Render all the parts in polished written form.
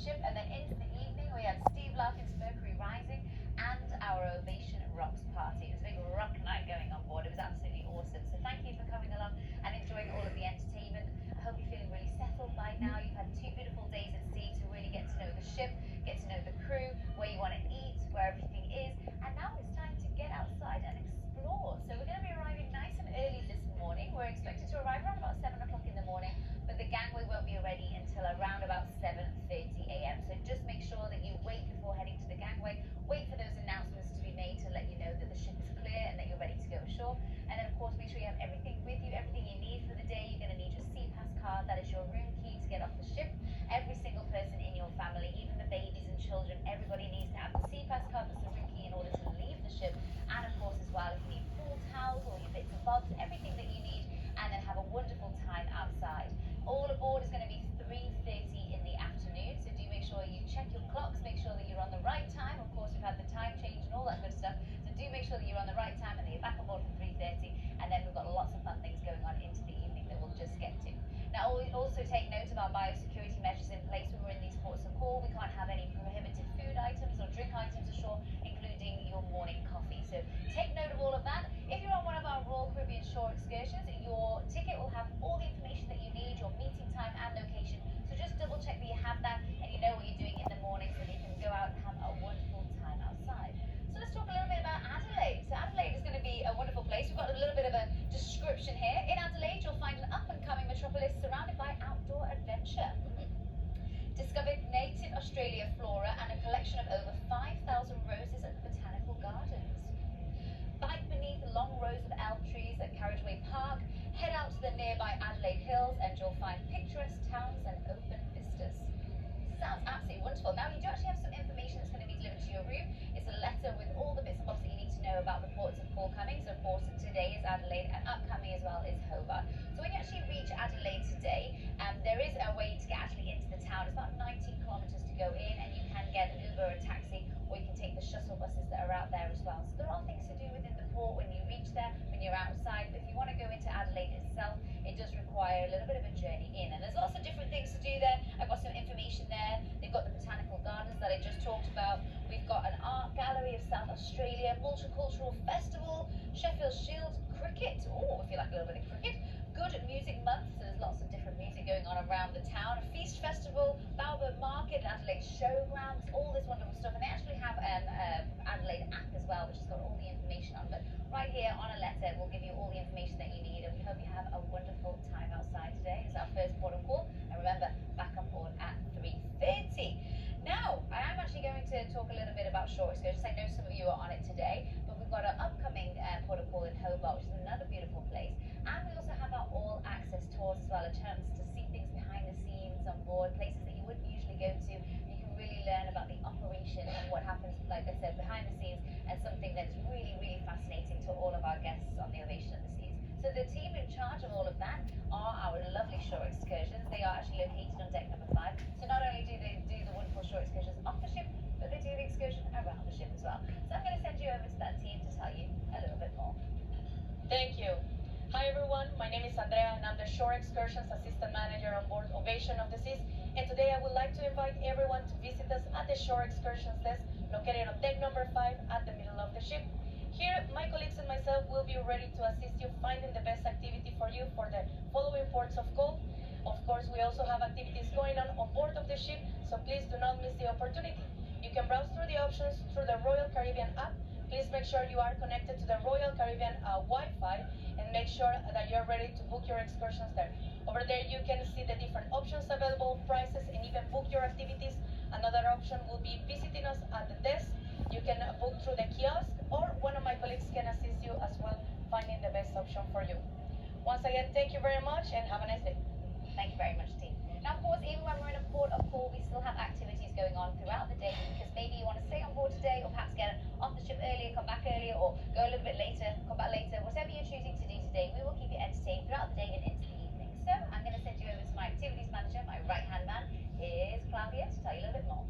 ship, and then into the evening we had Steve Larkin's Mercury Rising and our Ovation Rocks party. It was a big rock night going on board. It was absolutely awesome. So thank you for coming along and enjoying all of the entertainment. I hope you're feeling really settled by now. You've had 2 beautiful days at sea to really get to know the ship, get to know the crew, where you want to eat, where everything is, and now it's time to get outside and explore. So we're going to be arriving nice and early this morning. We're expected to arrive around about 7 o'clock in the morning, but the gangway won't be ready until around about 7:30 a.m. So just make sure that you wait before heading to the gangway. Wait for those announcements to be made to let you know that the ship is clear and that you're ready to go ashore. And then of course make sure you have everything with you, everything you need for the day. You're going to need your SeaPass card, that is your room key to get off the ship. Every single person in your family, even the babies and children, everybody needs to have the SeaPass card, that's the room key, in order to leave the ship. And of course as well, if you need pool towels, all your bits and bobs, everything that you need, and then have a wonderful time outside. All aboard is going to be 3:30 in the afternoon, so do make sure you check your clocks, make sure that you're on the right time. Of course, we've had the time change and all that good stuff, so do make sure that you're on the right time and that you're back on board for 3:30, and then we've got lots of fun things going on into the evening that we'll just get to. Now, also take note of our biosecurity measures in place when we're in these ports of call. We can't have any prohibited food items or drink items ashore, including your morning coffee. So take note of all of that. If you're on one of our Royal Caribbean shore excursions, your ticket will have all the information that you need, your meeting time and location. So just double check that you have that and you know what you're doing in the morning so that you can go out and have a wonderful time outside. So let's talk a little bit about Adelaide. So Adelaide is going to be a wonderful place. We've got a little bit of a description here. In Adelaide, you'll find an up-and-coming metropolis surrounded by outdoor adventure. Discover native Australia flora and a collection of over 5,000 roses at the Botanical Gardens. Bike beneath long rows of elm trees at Carriageway Park. Head out to the nearby Adelaide Hills and you'll find picturesque towns and open vistas. Sounds absolutely wonderful. Now, you do actually have some information that's going to be delivered to your room. It's a letter with all the bits and bobs that you need to know about the ports of call coming. So, of course, today is Adelaide and upcoming as well is Hobart. So when you actually reach Adelaide today, there is a way to get actually into the town. It's about 90 kilometres to go in, and you can get an Uber or a taxi, or you can take the shuttle buses that are out there as well. So there are things to do within the port when you reach there, when you're outside. But if you want to go into Adelaide itself, it does require a little bit of a journey in. And there's lots of different things to do there. I've got some information there. They've got the Botanical Gardens that I just talked about. We've got an art gallery of South Australia, multicultural festival, Sheffield Shield, cricket. Oh, if you like a little bit of cricket. Good music month, so there's lots of different music going on around the town. A feast festival, Baobab Market, Adelaide Showgrounds, all this wonderful stuff. And they actually have an Adelaide app as well, which has got all the information on. But right here on a letter, we'll give you all the information that you need. And we hope you have a wonderful time outside today. It's our first port of call. And remember, back on board at 3:30. Now, I am actually going to talk a little bit about shore excursions. I know some of you are on it today, but we've got an upcoming port of call in Hobart, which is another beautiful place. And we also have our all-access tours as well, a chance to see things behind the scenes on board, places that you wouldn't usually go to. You can really learn about the operation and what happens, like I said, behind the scenes, and something that's really, really fascinating to all of our guests on the Ovation of the Seas. So the team in charge of all of that are our lovely shore excursions. They are actually located on deck number 5. So not only do they do the wonderful shore excursions off the ship, but they do the excursion around the ship as well. So I'm going to send you over to that team to tell you a little bit more. Thank you. Hi everyone, my name is Andrea and I'm the Shore Excursions Assistant Manager on board Ovation of the Seas, and today I would like to invite everyone to visit us at the Shore Excursions desk located on deck number 5 at the middle of the ship. Here, my colleagues and myself will be ready to assist you finding the best activity for you for the following ports of call. Of course, we also have activities going on board of the ship, so please do not miss the opportunity. You can browse through the options through the Royal Caribbean app. Please make sure you are connected to the Royal Caribbean Wi-Fi and make sure that you're ready to book your excursions there. Over there you can see the different options available, prices, and even book your activities. Another option will be visiting us at the desk. You can book through the kiosk, or one of my colleagues can assist you as well, finding the best option for you. Once again, thank you very much and have a nice day. Thank you very much, team. Now, of course, even when we're in a port of call, we still have activities going on throughout the day, because maybe you want to stay on board today, or perhaps get off the ship earlier, come back earlier, or go a little bit later, come back later. Whatever you're choosing to do today, we will keep you entertained throughout the day and into the evening. So I'm going to send you over to my activities manager, my right-hand man. Here's Claudio to tell you a little bit more.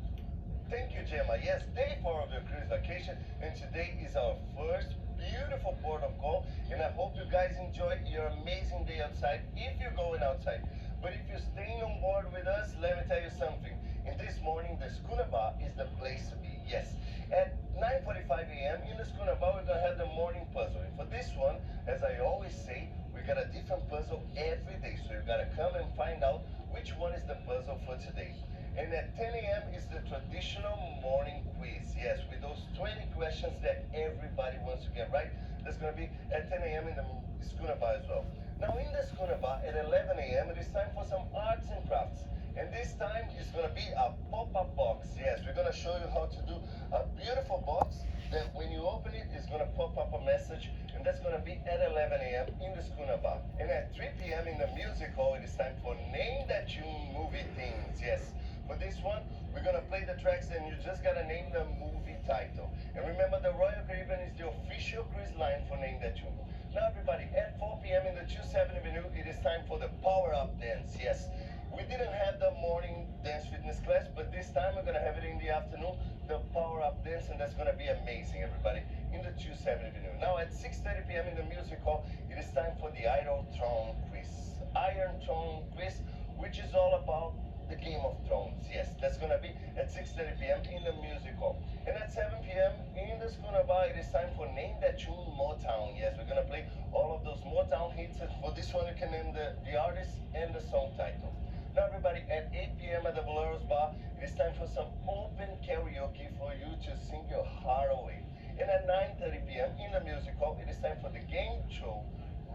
Thank you, Gemma. Yes, day 4 of the cruise vacation, and today is our first beautiful port of call, and I hope you guys enjoy your amazing day outside if you're going outside. But if you're staying on board with us, let me tell you something. In this this morning, the Schooner Bar is the place to be. Yes. At 9:45 a.m. in the Schooner Bar, we're gonna have the morning puzzle. And for this one, as I always say, we got a different puzzle every day. So you gotta come and find out which one is the puzzle for today. And at 10 a.m. is the traditional morning quiz. Yes, with those 20 questions that everybody wants to get right. That's going to be at 10 a.m. in the Schooner Bar as well. Now in the Schooner Bar at 11 a.m. it is time for some arts and crafts. And this time is going to be a pop-up box. Yes, we're going to show you how to do a beautiful box that when you open it, it's going to pop up a message. And that's going to be at 11 a.m. in the Schooner Bar. And at 3 p.m. in the music hall, it is time for Name That Tune movie themes. Yes. For this one, we're going to play the tracks and you just got to name the movie title. And remember, the Royal Caribbean is the official cruise line for Name That Tune. Now, everybody, at 4 p.m. in the 27th Avenue, it is time for the Power Up Dance. Yes, we didn't have the morning dance fitness class, but this time we're going to have it in the afternoon, the Power Up Dance, and that's going to be amazing, everybody, in the 27th Avenue. Now, at 6:30 p.m. in the music hall, it is time for the Iron Throne Quiz. Iron Throne Quiz, which is all about the Game of Thrones. Yes, that's going to be at 6:30 p.m. in the music hall. And at 7 p.m. in the Schooner Bar, it is time for Name That Tune Motown. Yes, we're going to play all of those Motown hits. For this one, you can name the artist and the song title. Now, everybody, at 8 p.m. at the Bolero's Bar, it is time for some open karaoke for you to sing your heart away. And at 9:30 p.m. in the music hall, it is time for the game show,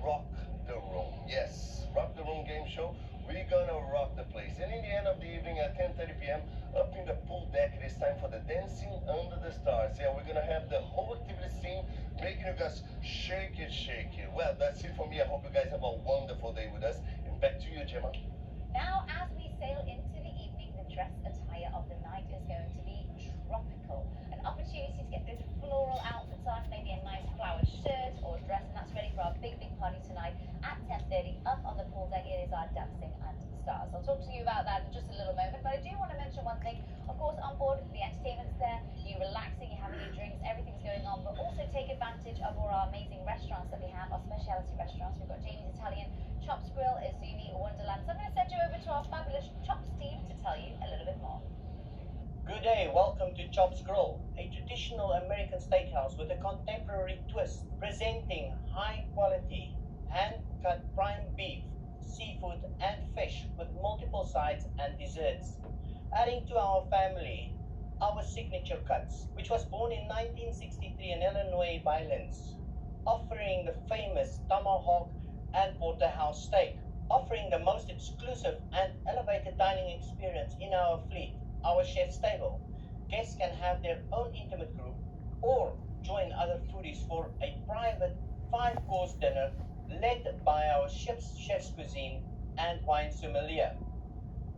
Rock the Room. Yes, Rock the Room game show. We're gonna rock the place. And in the end of the evening at 10:30 p.m., up in the pool deck, it is time for the Dancing Under the Stars. Yeah, we're gonna have the whole activity scene making you guys shake it, shake it. Well, that's it for me. I hope you guys have a wonderful day with us. And back to you, Gemma. Now, as we sail into the evening, the dress attire of the night is going to be tropical. An opportunity to get those floral outfits on, maybe a nice flowered shirt or dress, and that's ready for our big party tonight at 10:30 up on the pool deck. It is our Dancing Under the Stars. I'll talk to you about that in just a little moment, but I do want to mention one thing. Of course, on board, the entertainment's there, you're relaxing, you're having your drinks, everything's going on, but also take advantage of all our amazing restaurants that we have, our specialty restaurants. We've got Jamie's Italian, Chops Grill, Izumi, Wonderland. So I'm going to send you over to our fabulous Chops team to tell you a little bit more. Good day, welcome to Chops Grill, a traditional American steakhouse with a contemporary twist, presenting high quality, hand-cut prime beef, seafood and fish with multiple sides and desserts. Adding to our family, our signature cuts, which was born in 1963 in Illinois Violence, offering the famous tomahawk and porterhouse steak, offering the most exclusive and elevated dining experience in our fleet, our chef's table. Guests can have their own intimate group or join other foodies for a private 5-course dinner led by our ship's chef's cuisine and wine sommelier.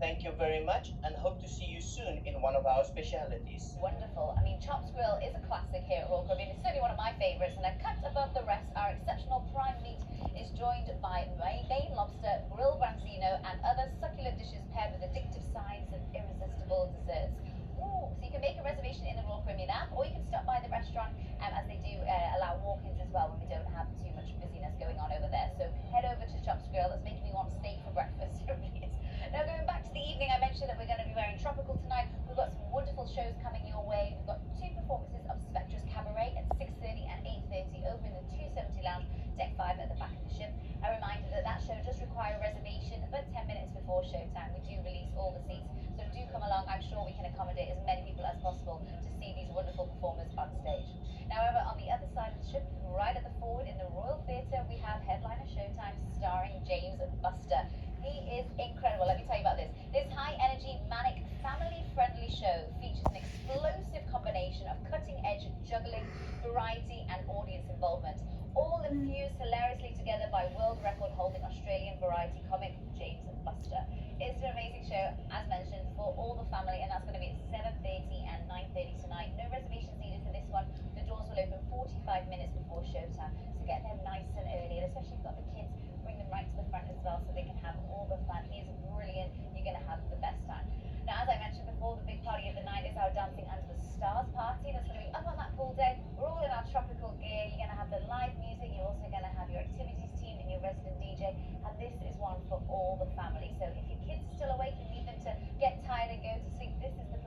Thank you very much and hope to see you soon in one of our specialities. Wonderful. I mean, Chops Grill is a classic here at Royal Caribbean. It's certainly one of my favourites, and a cut above the rest, our exceptional prime meat is joined by Maine lobster, grilled branzino, and other succulent dishes paired with addictive sides and irresistible desserts. Ooh, so you can make a reservation in the Royal Caribbean app, or you can stop by the restaurant, as they do allow walk-ins as well when we don't have too much busyness going on over there. So head over to Chops Grill. That's making me want steak for breakfast. It really is. Now, going back to the evening, I mentioned that we're going to be wearing tropical tonight. We've got some wonderful shows coming your way. We've got 2 performances of Spectra's Cabaret at 6:30 and 8:30 over in the 270 Lounge, Deck 5 at the back of the ship. A reminder that that show does require a reservation, but 10 minutes before showtime. We do release all the seats, so do come along. I'm sure we can accommodate as many people as possible to see these wonderful performers on stage. Now, over on the other side of the ship, right at the forward in the Royal Theatre, we have headliner Showtime starring James Buster. He is incredible. Let me tell you about this. This high-energy, manic, family-friendly show features an explosive combination of cutting-edge juggling, variety, and audience involvement, all infused hilariously together by world record-holding Australian variety comic James Buster. It's an amazing show, as mentioned, for all the family, and that's going to be at 7:30 and 9:30 tonight. No reservations needed for this one. The doors will open 45 minutes before showtime, so get there nice and early, and especially if you've got the kids, bring them right to the front as well so they can have all the fun. He is brilliant. You're going to have the best time. Now, as I mentioned before, the big party of the night is our Dancing Under the Stars party. That's going to be up on that pool deck. We're all in our tropical gear. You're going to have the live music. You're also going to have your activities team and your resident DJ. And this is one for all the family. So if your kids are still awake and need them to get tired and go to sleep, this is the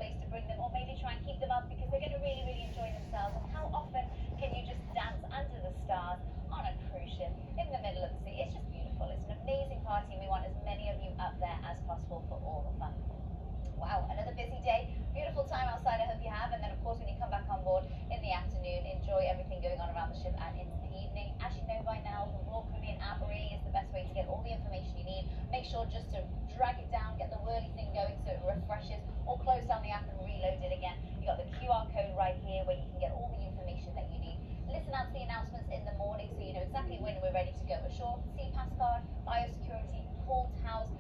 reloaded again. You got the QR code right here where you can get all the information that you need. Listen out to the announcements in the morning so you know exactly when we're ready to go ashore. CPAS card, biosecurity, call towels.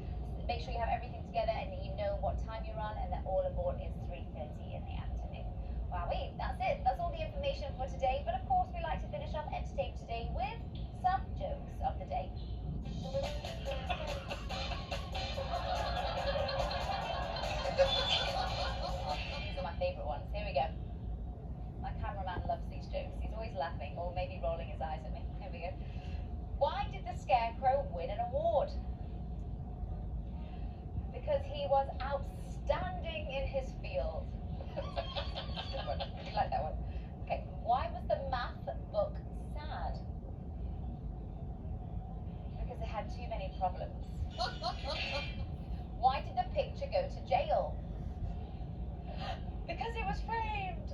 Make sure you have everything together and you know what time you're on and that all aboard is 3:30 in the afternoon. Wowee, that's it. That's all the information for today. But of course, we like to finish off Entertain Today with some jokes of the day. These are my favourite ones. Here we go. My cameraman loves these jokes. He's always laughing or maybe rolling his eyes at me. Here we go. Why did the Scarecrow win an award? Because he was outstanding in his field. You like that one? Okay. Why was the math book sad? Because it had too many problems. Why did the picture go to jail? Because it was framed.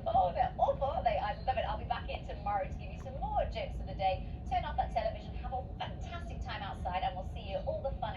Oh, they're awful, aren't they? I love it. I'll be back in tomorrow to give you some more jokes of the day. Turn off that television, have a fantastic time outside, and we'll see you all the fun